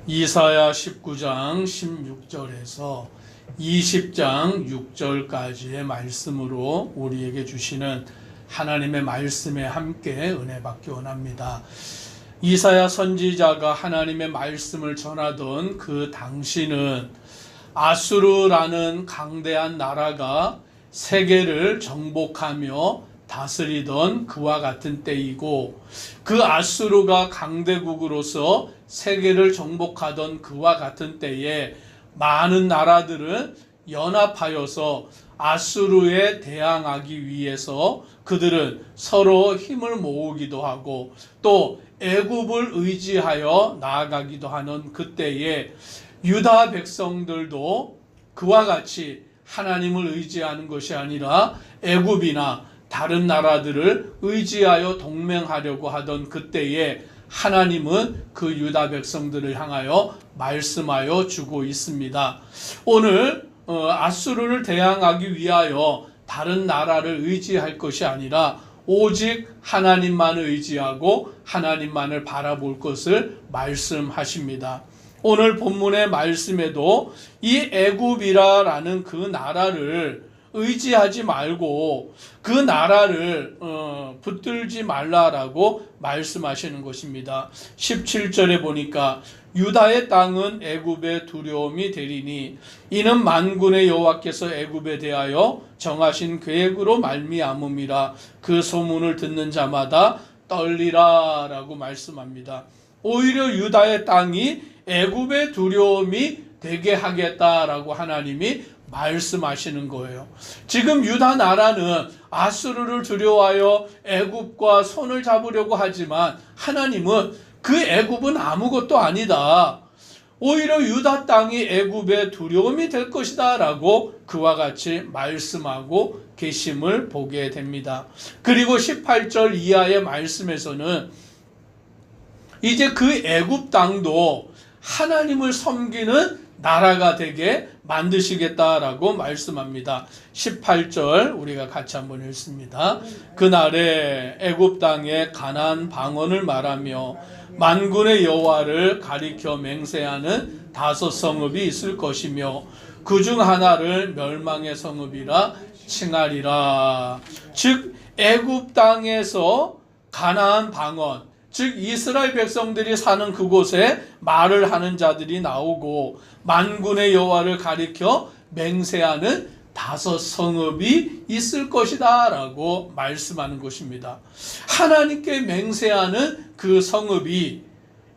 이사야 19장 16절에서 20장 6절까지의 말씀으로 우리에게 주시는 하나님의 말씀에 함께 은혜 받기 원합니다. 이사야 선지자가 하나님의 말씀을 전하던 그 당시는 아수르라는 강대한 나라가 세계를 정복하며 다스리던 그와 같은 때이고, 그 아수르가 강대국으로서 세계를 정복하던 그와 같은 때에 많은 나라들은 연합하여서 아수르에 대항하기 위해서 그들은 서로 힘을 모으기도 하고 또 애굽을 의지하여 나아가기도 하는 그때에 유다 백성들도 그와 같이 하나님을 의지하는 것이 아니라 애굽이나 다른 나라들을 의지하여 동맹하려고 하던 그때에 하나님은 그 유다 백성들을 향하여 말씀하여 주고 있습니다. 오늘 아수르를 대항하기 위하여 다른 나라를 의지할 것이 아니라 오직 하나님만을 의지하고 하나님만을 바라볼 것을 말씀하십니다. 오늘 본문의 말씀에도 이 애굽이라는 그 나라를 의지하지 말고 그 나라를 붙들지 말라라고 말씀하시는 것입니다. 17절에 보니까 유다의 땅은 애굽의 두려움이 되리니 이는 만군의 여호와께서 애굽에 대하여 정하신 계획으로 말미암음이라. 그 소문을 듣는 자마다 떨리라 라고 말씀합니다. 오히려 유다의 땅이 애굽의 두려움이 되게 하겠다라고 하나님이 말씀하시는 거예요. 지금 유다 나라는 아수르를 두려워하여 애굽과 손을 잡으려고 하지만 하나님은 그 애굽은 아무것도 아니다. 오히려 유다 땅이 애굽의 두려움이 될 것이다 라고 그와 같이 말씀하고 계심을 보게 됩니다. 그리고 18절 이하의 말씀에서는 이제 그 애굽 땅도 하나님을 섬기는 나라가 되게 만드시겠다라고 말씀합니다. 18절 우리가 같이 한번 읽습니다. 그날에 애굽 땅에 가나안 방언을 말하며 만군의 여호와를 가리켜 맹세하는 5 성읍이 있을 것이며 그 중 하나를 멸망의 성읍이라 칭하리라. 즉 애굽 땅에서 가나안 방언, 즉 이스라엘 백성들이 사는 그곳에 말을 하는 자들이 나오고 만군의 여호와를 가리켜 맹세하는 5 성읍이 있을 것이다 라고 말씀하는 것입니다. 하나님께 맹세하는 그 성읍이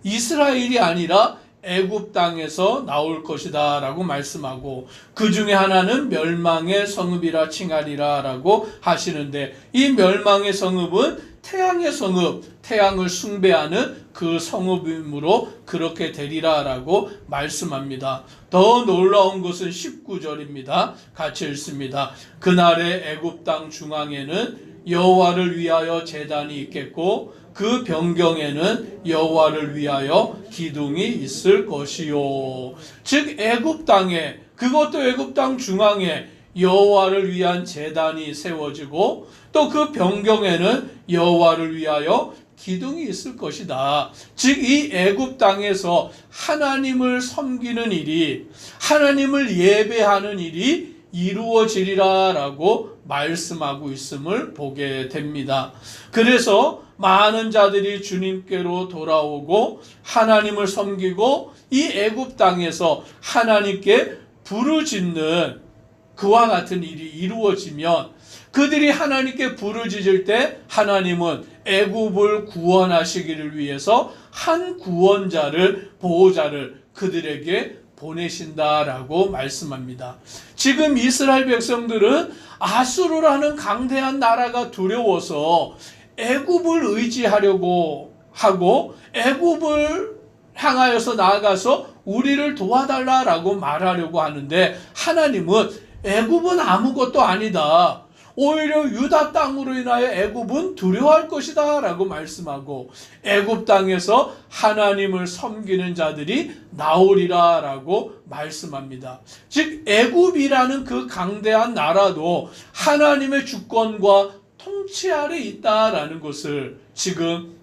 이스라엘이 아니라 애굽 땅에서 나올 것이다 라고 말씀하고 그 중에 하나는 멸망의 성읍이라 칭하리라 라고 하시는데, 이 멸망의 성읍은 태양의 성읍, 태양을 숭배하는 그 성읍이므로 그렇게 되리라 라고 말씀합니다. 더 놀라운 것은 19절입니다. 같이 읽습니다. 그날의 애굽 땅 중앙에는 여호와를 위하여 제단이 있겠고 그 변경에는 여호와를 위하여 기둥이 있을 것이요. 즉 애굽 땅에, 그것도 애굽 땅 중앙에 여호와를 위한 제단이 세워지고 또 그 변경에는 여호와를 위하여 기둥이 있을 것이다. 즉 이 애굽 땅에서 하나님을 섬기는 일이, 하나님을 예배하는 일이 이루어지리라 라고 말씀하고 있음을 보게 됩니다. 그래서 많은 자들이 주님께로 돌아오고 하나님을 섬기고 이 애굽 땅에서 하나님께 부르짖는 그와 같은 일이 이루어지면, 그들이 하나님께 부르짖을 때 하나님은 애굽을 구원하시기를 위해서 한 구원자를, 보호자를 그들에게 보내신다라고 말씀합니다. 지금 이스라엘 백성들은 아수르라는 강대한 나라가 두려워서 애굽을 의지하려고 하고 애굽을 향하여서 나아가서 우리를 도와달라라고 말하려고 하는데, 하나님은 애굽은 아무것도 아니다. 오히려 유다 땅으로 인하여 애굽은 두려워할 것이다 라고 말씀하고 애굽 땅에서 하나님을 섬기는 자들이 나오리라 라고 말씀합니다. 즉 애굽이라는 그 강대한 나라도 하나님의 주권과 통치 아래 있다라는 것을 지금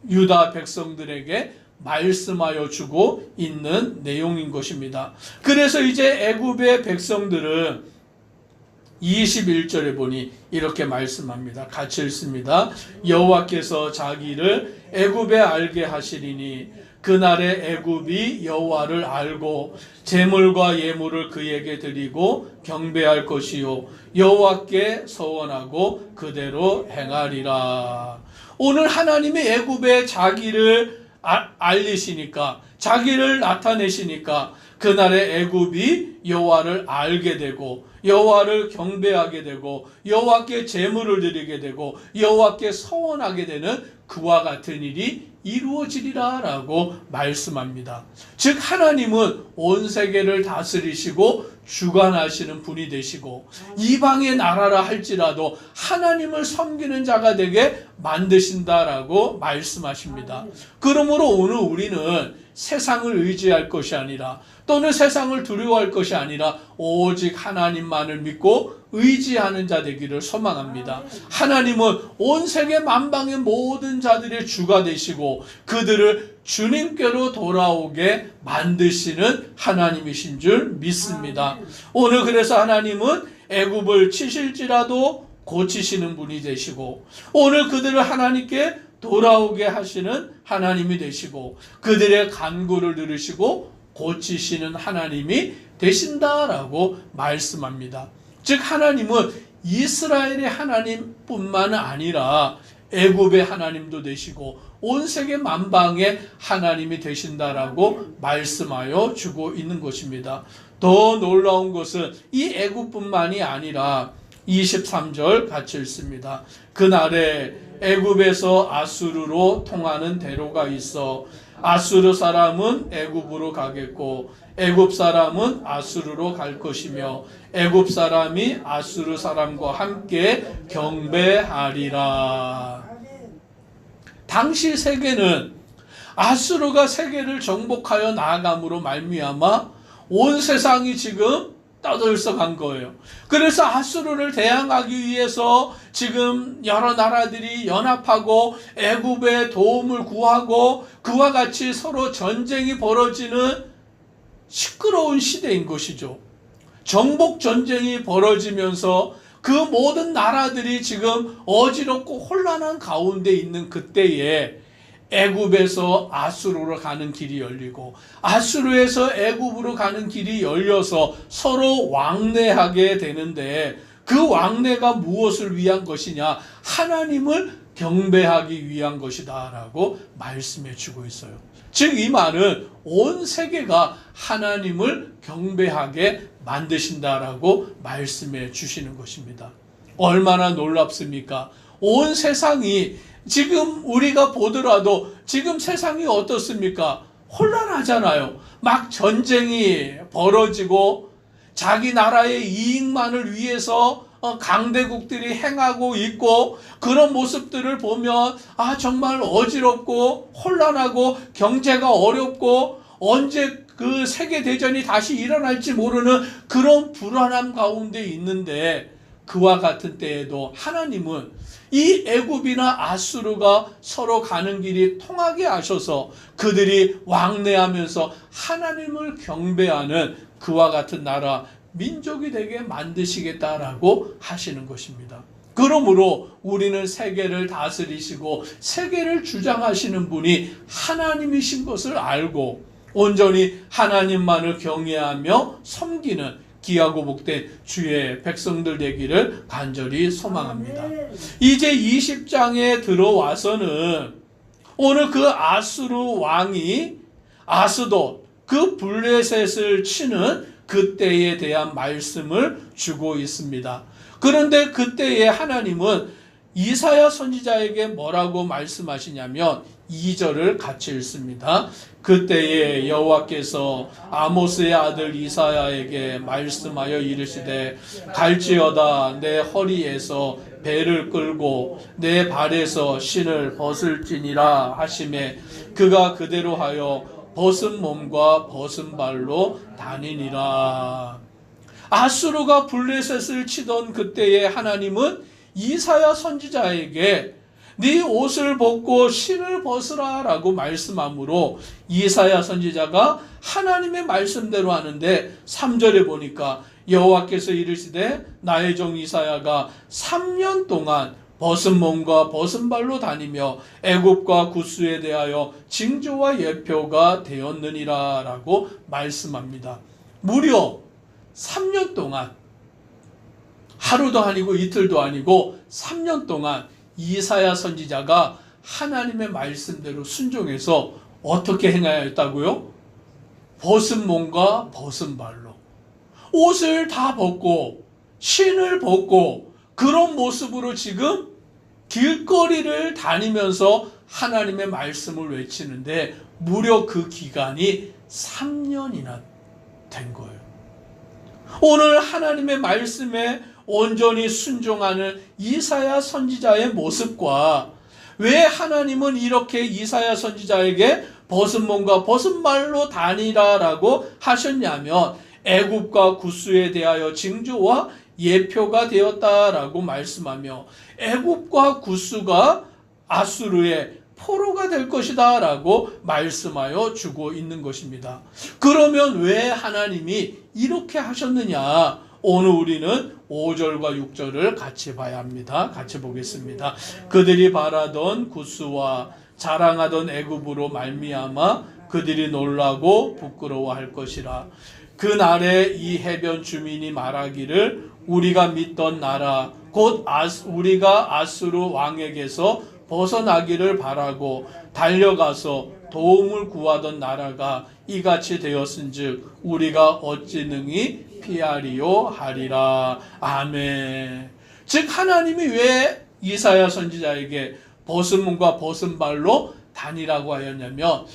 유다 백성들에게 말씀하여 주고 있는 내용인 것입니다. 그래서 이제 애굽의 백성들은 21절에 보니 이렇게 말씀합니다. 같이 읽습니다. 여호와께서 자기를 애굽에 알게 하시리니 그날에 애굽이 여호와를 알고 제물과 예물을 그에게 드리고 경배할 것이요 여호와께 서원하고 그대로 행하리라. 오늘 하나님이 애굽에 자기를 알리시니까, 자기를 나타내시니까 그날에 애굽이 여호와를 알게 되고 여호와를 경배하게 되고 여호와께 제물을 드리게 되고 여호와께 서원하게 되는 그와 같은 일이 이루어지리라 라고 말씀합니다. 즉 하나님은 온 세계를 다스리시고 주관하시는 분이 되시고 이방의 나라라 할지라도 하나님을 섬기는 자가 되게 만드신다라고 말씀하십니다. 그러므로 오늘 우리는 세상을 의지할 것이 아니라 또는 세상을 두려워할 것이 아니라 오직 하나님만을 믿고 의지하는 자 되기를 소망합니다. 하나님은 온 세계 만방의 모든 자들의 주가 되시고 그들을 주님께로 돌아오게 만드시는 하나님이신 줄 믿습니다. 오늘 그래서 하나님은 애굽을 치실지라도 고치시는 분이 되시고 오늘 그들을 하나님께 돌아오게 하시는 하나님이 되시고 그들의 간구를 들으시고 고치시는 하나님이 되신다라고 말씀합니다. 즉 하나님은 이스라엘의 하나님뿐만 아니라 애굽의 하나님도 되시고 온 세계 만방의 하나님이 되신다라고 말씀하여 주고 있는 것입니다. 더 놀라운 것은 이 애굽뿐만이 아니라 23절 같이 읽습니다. 그날에 애굽에서 아수르로 통하는 대로가 있어 아수르 사람은 애굽으로 가겠고 애굽 사람은 아수르로 갈 것이며 애굽 사람이 아수르 사람과 함께 경배하리라. 당시 세계는 아수르가 세계를 정복하여 나아감으로 말미암아 온 세상이 지금 떠들썩한 거예요. 그래서 아수르를 대항하기 위해서 지금 여러 나라들이 연합하고 애굽의 도움을 구하고 그와 같이 서로 전쟁이 벌어지는 시끄러운 시대인 것이죠. 정복 전쟁이 벌어지면서 그 모든 나라들이 지금 어지럽고 혼란한 가운데 있는 그때에 애굽에서 아수르로 가는 길이 열리고 아수르에서 애굽으로 가는 길이 열려서 서로 왕래하게 되는데 그 왕래가 무엇을 위한 것이냐? 하나님을 경배하기 위한 것이다 라고 말씀해 주고 있어요. 즉 이 말은 온 세계가 하나님을 경배하게 만드신다라고 말씀해 주시는 것입니다. 얼마나 놀랍습니까? 온 세상이 지금 우리가 보더라도 지금 세상이 어떻습니까? 혼란하잖아요. 막 전쟁이 벌어지고 자기 나라의 이익만을 위해서 강대국들이 행하고 있고 그런 모습들을 보면 정말 어지럽고 혼란하고 경제가 어렵고 언제 그 세계대전이 다시 일어날지 모르는 그런 불안함 가운데 있는데 그와 같은 때에도 하나님은 이 애굽이나 아수르가 서로 가는 길이 통하게 하셔서 그들이 왕래하면서 하나님을 경배하는 그와 같은 나라 민족이 되게 만드시겠다라고 하시는 것입니다. 그러므로 우리는 세계를 다스리시고 세계를 주장하시는 분이 하나님이신 것을 알고 온전히 하나님만을 경외하며 섬기는 귀하고 복된 주의 백성들 되기를 간절히 소망합니다. 이제 20장에 들어와서는 오늘 그 아수르 왕이 아스돗 그 블레셋을 치는 그때에 대한 말씀을 주고 있습니다. 그런데 그때에 하나님은 이사야 선지자에게 뭐라고 말씀하시냐면 2절을 같이 읽습니다. 그때에 여호와께서 아모스의 아들 이사야에게 말씀하여 이르시되 갈지어다 내 허리에서 배를 끌고 내 발에서 신을 벗을지니라 하시매 그가 그대로 하여 벗은 몸과 벗은 발로 다니니라. 아수르가 블레셋을 치던 그때에 하나님은 이사야 선지자에게 네 옷을 벗고 신을 벗으라 라고 말씀하므로 이사야 선지자가 하나님의 말씀대로 하는데 3절에 보니까 여호와께서 이르시되 나의 종 이사야가 3년 동안 벗은 몸과 벗은 발로 다니며 애굽과 구스에 대하여 징조와 예표가 되었느니라 라고 말씀합니다. 무려 3년 동안, 하루도 아니고 이틀도 아니고 3년 동안 이사야 선지자가 하나님의 말씀대로 순종해서 어떻게 행하였다고요? 벗은 몸과 벗은 발로 옷을 다 벗고 신을 벗고 그런 모습으로 지금 길거리를 다니면서 하나님의 말씀을 외치는데 무려 그 기간이 3년이나 된 거예요. 오늘 하나님의 말씀에 온전히 순종하는 이사야 선지자의 모습과 왜 하나님은 이렇게 이사야 선지자에게 벗은 몸과 벗은 발로 다니라라고 하셨냐면 애굽과 구스에 대하여 징조와 예표가 되었다라고 말씀하며 애굽과 구스가 아수르의 포로가 될 것이다 라고 말씀하여 주고 있는 것입니다. 그러면 왜 하나님이 이렇게 하셨느냐? 오늘 우리는 5절과 6절을 같이 봐야 합니다. 같이 보겠습니다. 그들이 바라던 구스와 자랑하던 애굽으로 말미암아 그들이 놀라고 부끄러워할 것이라. 그날에 이 해변 주민이 말하기를 우리가 믿던 나라 곧 우리가 아수르 왕에게서 벗어나기를 바라고 달려가서 도움을 구하던 나라가 이같이 되었은즉 우리가 어찌 능히 피하리요 하리라. 아멘. 즉 하나님이 왜 이사야 선지자에게 벗은 몸과 벗은 발로 다니라고 하였냐면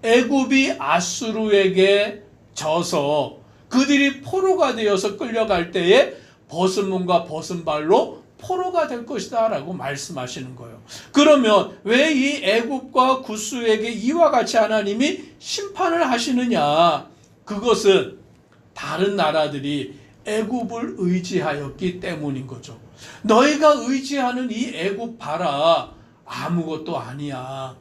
애굽이 아수르에게 져서 그들이 포로가 되어서 끌려갈 때에 벗은 몸과 벗은 발로 포로가 될 것이다 라고 말씀하시는 거예요. 그러면 왜 이 애굽과 구스에게 이와 같이 하나님이 심판을 하시느냐? 그것은 다른 나라들이 애굽을 의지하였기 때문인 거죠. 너희가 의지하는 이 애굽 봐라, 아무것도 아니야.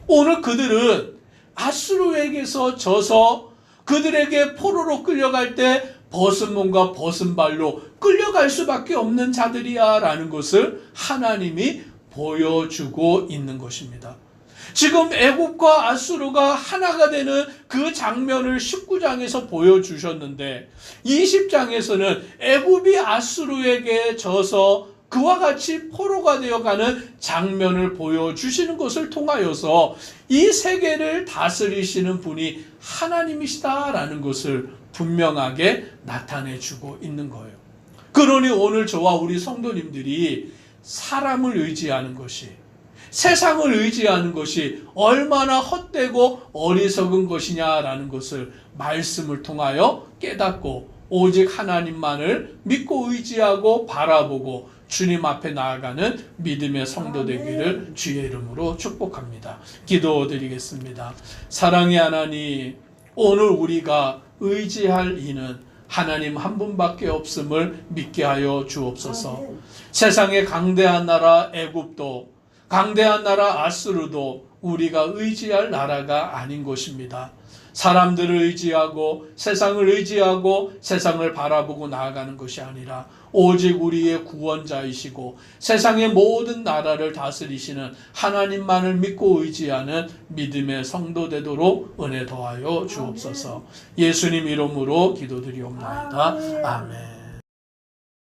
오늘 그들은 아수르에게서 져서 그들에게 포로로 끌려갈 때 벗은 몸과 벗은 발로 끌려갈 수밖에 없는 자들이야 라는 것을 하나님이 보여주고 있는 것입니다. 지금 애굽과 아수르가 하나가 되는 그 장면을 19장에서 보여주셨는데 20장에서는 애굽이 아수르에게 져서 그와 같이 포로가 되어가는 장면을 보여주시는 것을 통하여서 이 세계를 다스리시는 분이 하나님이시다라는 것을 분명하게 나타내주고 있는 거예요. 그러니 오늘 저와 우리 성도님들이 사람을 의지하는 것이, 세상을 의지하는 것이 얼마나 헛되고 어리석은 것이냐라는 것을 말씀을 통하여 깨닫고 오직 하나님만을 믿고 의지하고 바라보고 주님 앞에 나아가는 믿음의 성도 되기를 주의 이름으로 축복합니다. 기도드리겠습니다. 사랑의 하나님, 오늘 우리가 의지할 이는 하나님 한 분밖에 없음을 믿게 하여 주옵소서. 세상의 강대한 나라 애굽도, 강대한 나라 아수르도 우리가 의지할 나라가 아닌 것입니다. 사람들을 의지하고 세상을 의지하고 세상을 바라보고 나아가는 것이 아니라 오직 우리의 구원자이시고 세상의 모든 나라를 다스리시는 하나님만을 믿고 의지하는 믿음의 성도 되도록 은혜 더하여 주옵소서. 예수님 이름으로 기도드리옵나이다. 아멘.